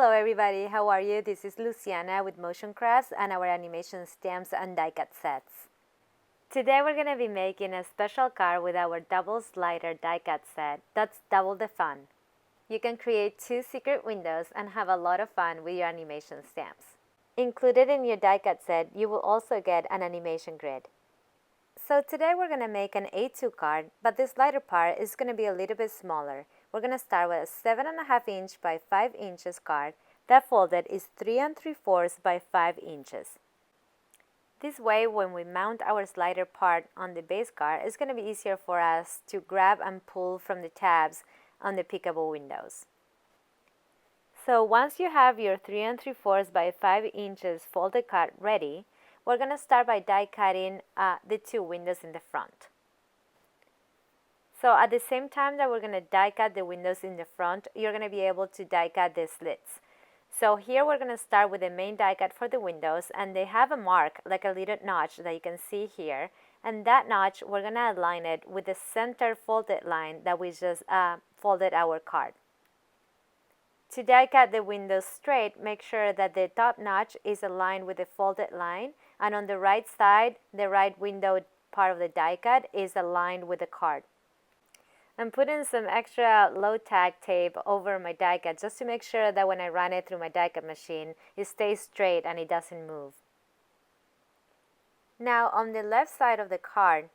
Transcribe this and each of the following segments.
Hello everybody, how are you? This is Luciana with Motion Crafts and our animation stamps and die cut sets. Today we're going to be making a special card with our double slider die cut set. That's double the fun. You can create 2 secret windows and have a lot of fun with your animation stamps. Included in your die cut set, you will also get an animation grid. So today we're going to make an A2 card, but this slider part is going to be a little bit smaller. We're going to start with a 7.5 inch by 5 inches card. That folded is 3 3/4 by 5 inches. This way, when we mount our slider part on the base card, it's going to be easier for us to grab and pull from the tabs on the pickable windows. So once you have your 3 3/4 by 5 inches folded card ready, we're going to start by die cutting the 2 windows in the front. So at the same time that we're going to die cut the windows in the front, you're going to be able to die cut the slits. So here we're going to start with the main die cut for the windows, and they have a mark, like a little notch that you can see here. And that notch, we're going to align it with the center folded line that we just folded our card. To die cut the windows straight, make sure that the top notch is aligned with the folded line, and on the right side, the right window part of the die cut is aligned with the card. I'm putting some extra low tack tape over my die cut just to make sure that when I run it through my die cut machine, it stays straight and it doesn't move. Now on the left side of the card,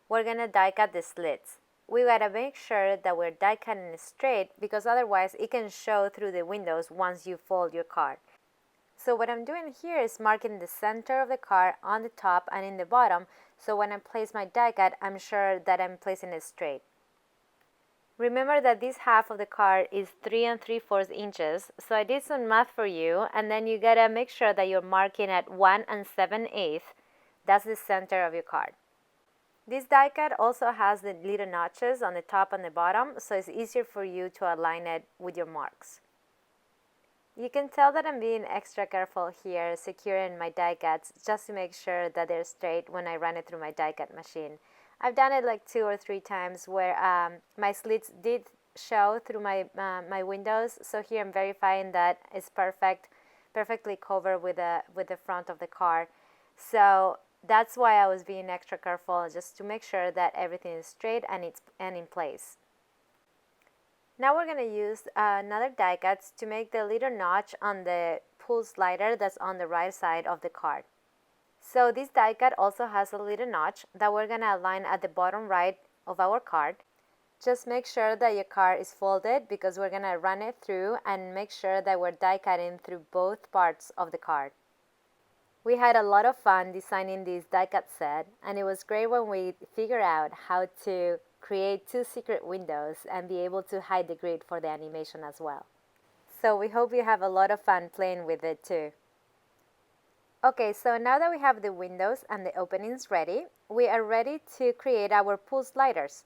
we're going to die cut the slits. We gotta make sure that we're die cutting straight because otherwise it can show through the windows once you fold your card. So what I'm doing here is marking the center of the card on the top and in the bottom, so when I place my die cut, I'm sure that I'm placing it straight. Remember that this half of the card is 3 3/4 inches, so I did some math for you, and then you gotta make sure that you're marking at 1 7/8. That's the center of your card. This die cut also has the little notches on the top and the bottom, so it's easier for you to align it with your marks. You can tell that I'm being extra careful here, securing my die cuts just to make sure that they're straight when I run it through my die cut machine. I've done it like 2 or 3 times where my slits did show through my windows, so here I'm verifying that it's perfectly covered with the front of the card. So that's why I was being extra careful, just to make sure that everything is straight and in place. Now we're going to use another die cut to make the little notch on the pull slider that's on the right side of the card. So this die cut also has a little notch that we're going to align at the bottom right of our card. Just make sure that your card is folded because we're going to run it through and make sure that we're die cutting through both parts of the card. We had a lot of fun designing this die cut set, and it was great when we figured out how to create 2 secret windows and be able to hide the grid for the animation as well. So we hope you have a lot of fun playing with it too. Okay, so now that we have the windows and the openings ready, we are ready to create our pull sliders.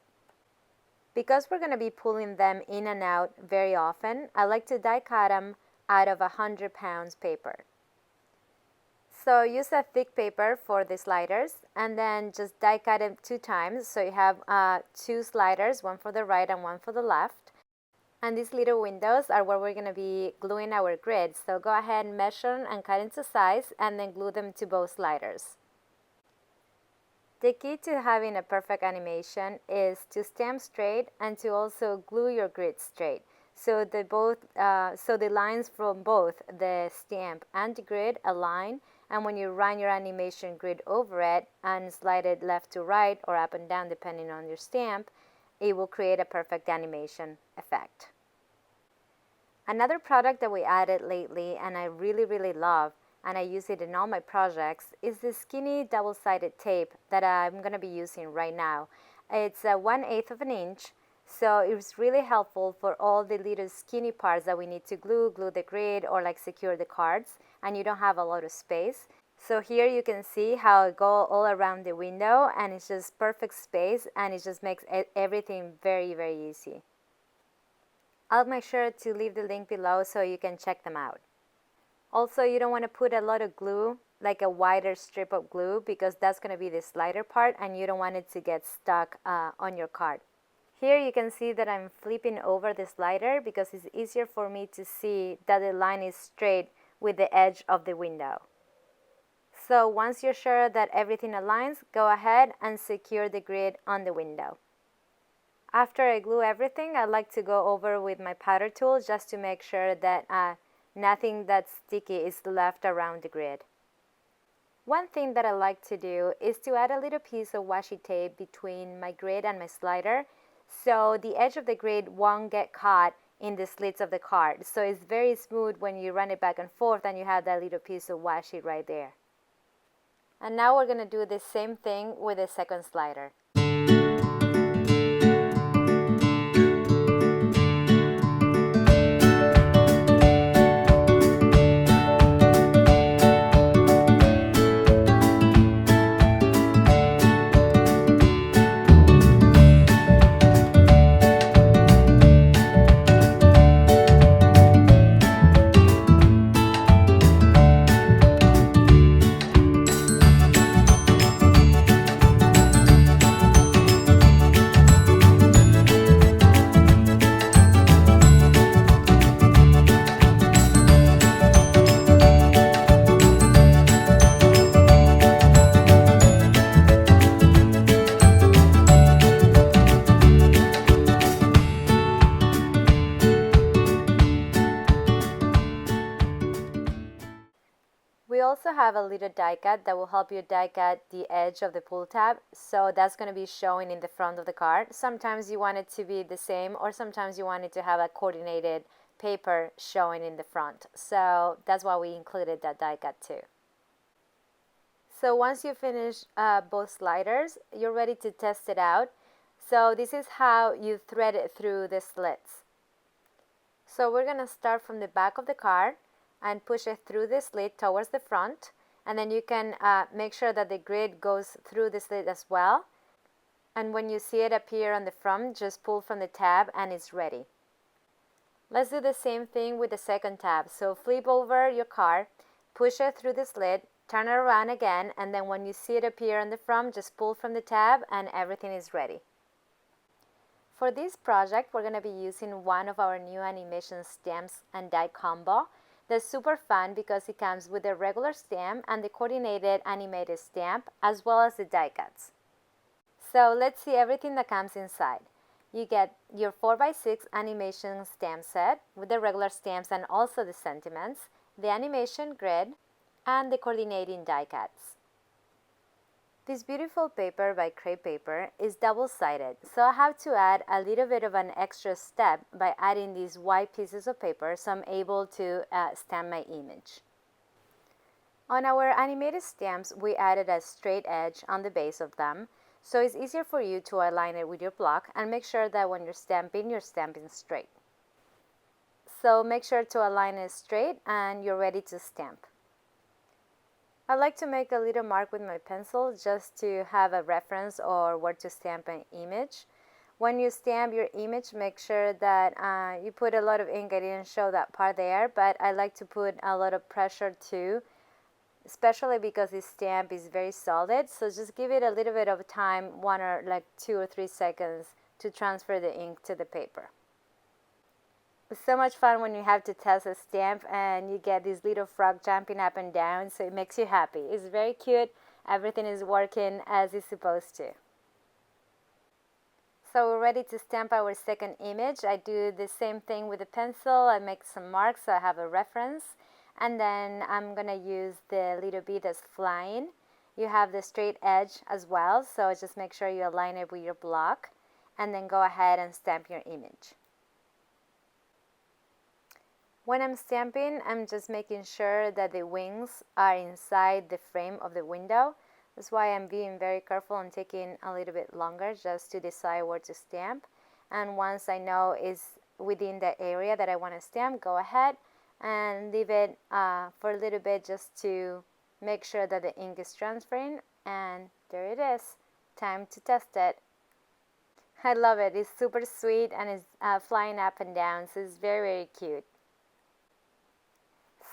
Because we're going to be pulling them in and out very often, I like to die cut them out of 100 pounds paper. So use a thick paper for the sliders and then just die cut them 2 times. So you have 2 sliders, one for the right and one for the left. And these little windows are where we're going to be gluing our grids. So go ahead and measure and cut into size and then glue them to both sliders. The key to having a perfect animation is to stamp straight and to also glue your grid straight. So the lines from both the stamp and the grid align, and when you run your animation grid over it and slide it left to right or up and down depending on your stamp, it will create a perfect animation effect. Another product that we added lately and I really love, and I use it in all my projects, is the skinny double-sided tape that I'm going to be using right now. It's 1/8 of an inch. So it's really helpful for all the little skinny parts that we need to glue the grid or like secure the cards, and you don't have a lot of space. So here you can see how it goes all around the window, and it's just perfect space, and it just makes everything very easy. I'll make sure to leave the link below so you can check them out. Also, you don't want to put a lot of glue, like a wider strip of glue, because that's going to be the slider part and you don't want it to get stuck on your card. Here you can see that I'm flipping over the slider because it's easier for me to see that the line is straight with the edge of the window. So once you're sure that everything aligns, go ahead and secure the grid on the window. After I glue everything, I like to go over with my powder tool just to make sure that nothing that's sticky is left around the grid. One thing that I like to do is to add a little piece of washi tape between my grid and my slider so the edge of the grid won't get caught in the slits of the card. So it's very smooth when you run it back and forth and you have that little piece of washi right there. And now we're going to do the same thing with the second slider. We also have a little die cut that will help you die cut the edge of the pull tab, so that's going to be showing in the front of the card. Sometimes you want it to be the same, or sometimes you want it to have a coordinated paper showing in the front, so that's why we included that die cut too. So once you finish both sliders, you're ready to test it out. So this is how you thread it through the slits. So we're going to start from the back of the card and push it through the slit towards the front, and then you can make sure that the grid goes through the slit as well. And when you see it appear on the front, just pull from the tab and it's ready. Let's do the same thing with the second tab. So flip over your card, push it through the slit, turn it around again, and then when you see it appear on the front, just pull from the tab and everything is ready. For this project, we're going to be using one of our new animation stamps and die combo. That's super fun because it comes with the regular stamp and the coordinated animated stamp, as well as the die cuts. So let's see everything that comes inside. You get your 4x6 animation stamp set with the regular stamps and also the sentiments, the animation grid, and the coordinating die cuts. This beautiful paper by Crepe Paper is double-sided, so I have to add a little bit of an extra step by adding these white pieces of paper so I'm able to stamp my image. On our animated stamps, we added a straight edge on the base of them, so it's easier for you to align it with your block and make sure that when you're stamping straight. So make sure to align it straight and you're ready to stamp. I like to make a little mark with my pencil just to have a reference or where to stamp an image. When you stamp your image, make sure that you put a lot of ink. I didn't show that part there, but I like to put a lot of pressure too, especially because this stamp is very solid. So just give it a little bit of time, 1 or like 2 or 3 seconds to transfer the ink to the paper. It's so much fun when you have to test a stamp and you get this little frog jumping up and down, so it makes you happy. It's very cute. Everything is working as it's supposed to. So we're ready to stamp our second image. I do the same thing with the pencil. I make some marks so I have a reference. And then I'm going to use the little bee that's flying. You have the straight edge as well, so just make sure you align it with your block. And then go ahead and stamp your image. When I'm stamping, I'm just making sure that the wings are inside the frame of the window. That's why I'm being very careful and taking a little bit longer just to decide where to stamp. And once I know it's within the area that I want to stamp, go ahead and leave it for a little bit just to make sure that the ink is transferring. And there it is. Time to test it. I love it. It's super sweet and it's flying up and down, so it's very, very cute.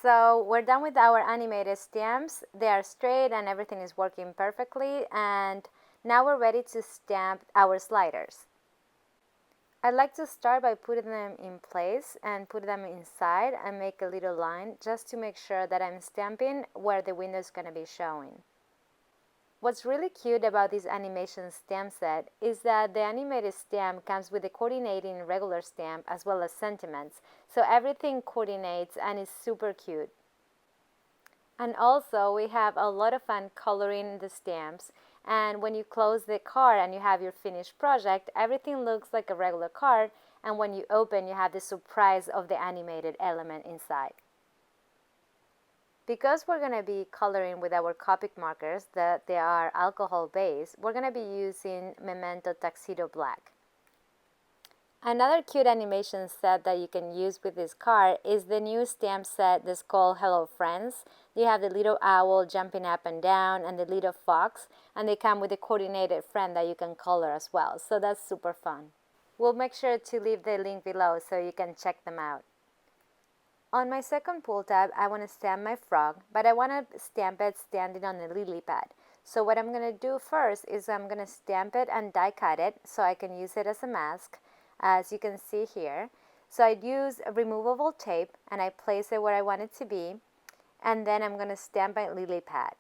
So we're done with our animated stamps. They are straight and everything is working perfectly. And now we're ready to stamp our sliders. I like to start by putting them in place and put them inside and make a little line just to make sure that I'm stamping where the window is going to be showing. What's really cute about this animation stamp set is that the animated stamp comes with a coordinating regular stamp as well as sentiments, so everything coordinates and is super cute. And also we have a lot of fun coloring the stamps, and when you close the card and you have your finished project, everything looks like a regular card, and when you open you have the surprise of the animated element inside. Because we're going to be coloring with our Copic markers that they are alcohol based, we're going to be using Memento Tuxedo Black. Another cute animation set that you can use with this card is the new stamp set that's called Hello Friends. You have the little owl jumping up and down and the little fox, and they come with a coordinated friend that you can color as well, so that's super fun. We'll make sure to leave the link below so you can check them out. On my second pull tab, I want to stamp my frog, but I want to stamp it standing on the lily pad. So what I'm going to do first is I'm going to stamp it and die cut it so I can use it as a mask, as you can see here. So I use a removable tape and I place it where I want it to be, and then I'm going to stamp my lily pad.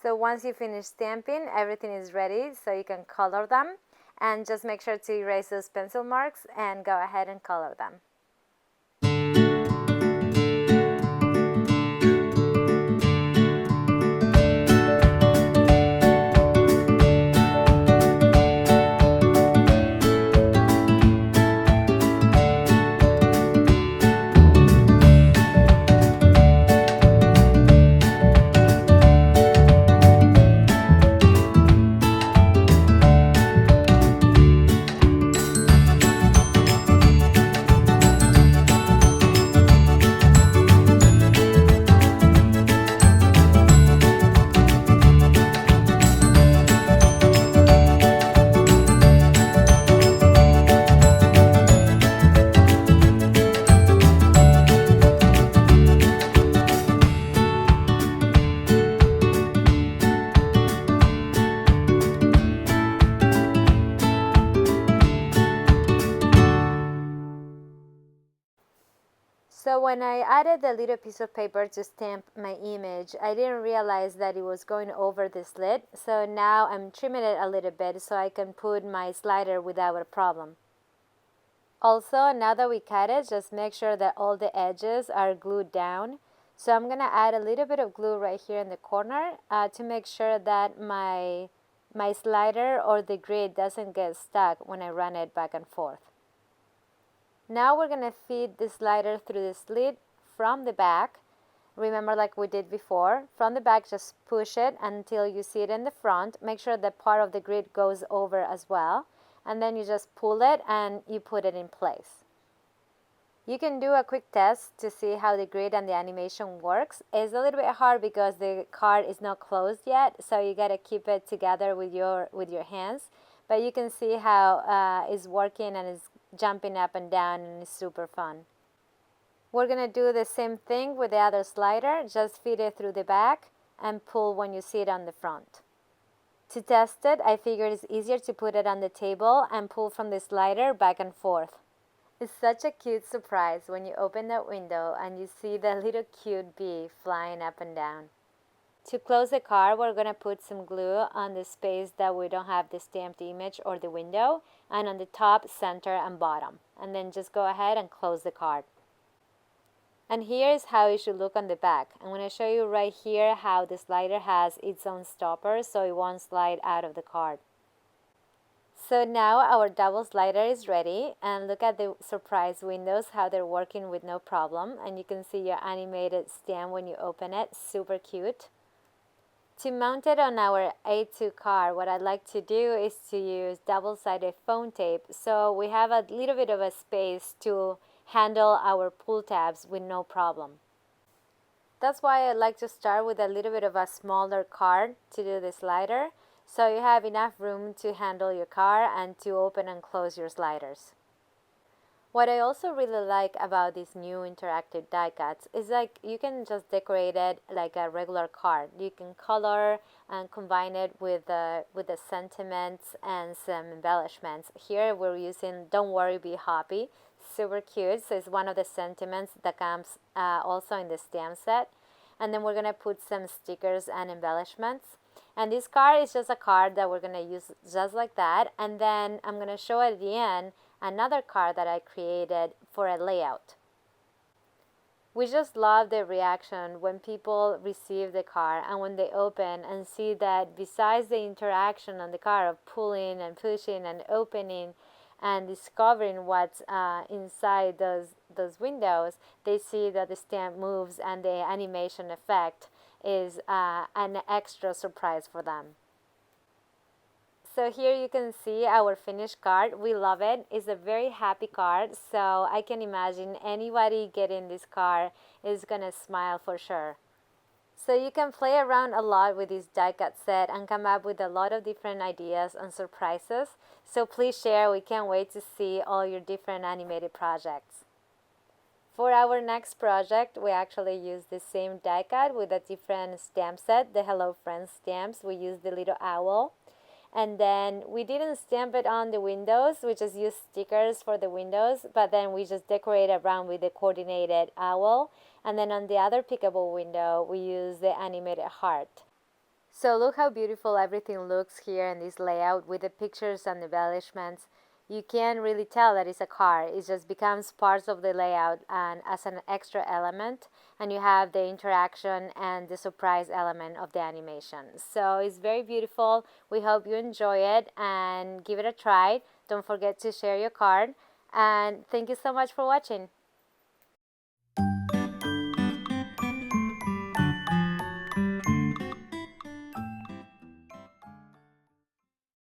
So once you finish stamping, everything is ready so you can color them, and just make sure to erase those pencil marks and go ahead and color them. So when I added the little piece of paper to stamp my image, I didn't realize that it was going over the slit. So now I'm trimming it a little bit so I can put my slider without a problem. Also, now that we cut it, just make sure that all the edges are glued down. So I'm going to add a little bit of glue right here in the corner to make sure that my slider or the grid doesn't get stuck when I run it back and forth. Now we're going to feed the slider through the slit from the back. Remember, like we did before, from the back just push it until you see it in the front. Make sure that part of the grid goes over as well, and then you just pull it and you put it in place. You can do a quick test to see how the grid and the animation works. It's a little bit hard because the card is not closed yet, so you got to keep it together with your hands. But you can see how it's working and it's jumping up and down, and it's super fun. We're going to do the same thing with the other slider. Just feed it through the back and pull when you see it on the front. To test it, I figured it's easier to put it on the table and pull from the slider back and forth. It's such a cute surprise when you open that window and you see the little cute bee flying up and down. To close the card, we're going to put some glue on the space that we don't have the stamped image or the window, and on the top, center, and bottom. And then just go ahead and close the card. And here's how it should look on the back. I'm going to show you right here how the slider has its own stopper so it won't slide out of the card. So now our double slider is ready, and look at the surprise windows, how they're working with no problem. And you can see your animated stamp when you open it, super cute. To mount it on our A2 card, what I'd like to do is to use double-sided foam tape so we have a little bit of a space to handle our pull tabs with no problem. That's why I like to start with a little bit of a smaller card to do the slider, so you have enough room to handle your card and to open and close your sliders. What I also really like about these new interactive die cuts is like you can just decorate it like a regular card. You can color and combine it with the sentiments and some embellishments. Here we're using "Don't Worry, Be Happy." Super cute. So it's one of the sentiments that comes also in the stamp set. And then we're gonna put some stickers and embellishments. And this card is just a card that we're gonna use just like that. And then I'm gonna show at the end another card that I created for a layout. We just love the reaction when people receive the card and when they open and see that besides the interaction on the card of pulling and pushing and opening and discovering what's inside those windows, they see that the stamp moves and the animation effect is an extra surprise for them. So here you can see our finished card. We love it. It's a very happy card, so I can imagine anybody getting this card is gonna smile for sure. So you can play around a lot with this die cut set and come up with a lot of different ideas and surprises. So please share. We can't wait to see all your different animated projects. For our next project, we actually use the same die cut with a different stamp set, the Hello Friends stamps. We use the little owl. And then we didn't stamp it on the windows, we just used stickers for the windows, but then we just decorate around with the coordinated owl. And then on the other pickable window, we use the animated heart. So look how beautiful everything looks here in this layout with the pictures and embellishments. You can't really tell that it's a card. It just becomes parts of the layout and as an extra element, and you have the interaction and the surprise element of the animation. So it's very beautiful. We hope you enjoy it and give it a try. Don't forget to share your card, and thank you so much for watching.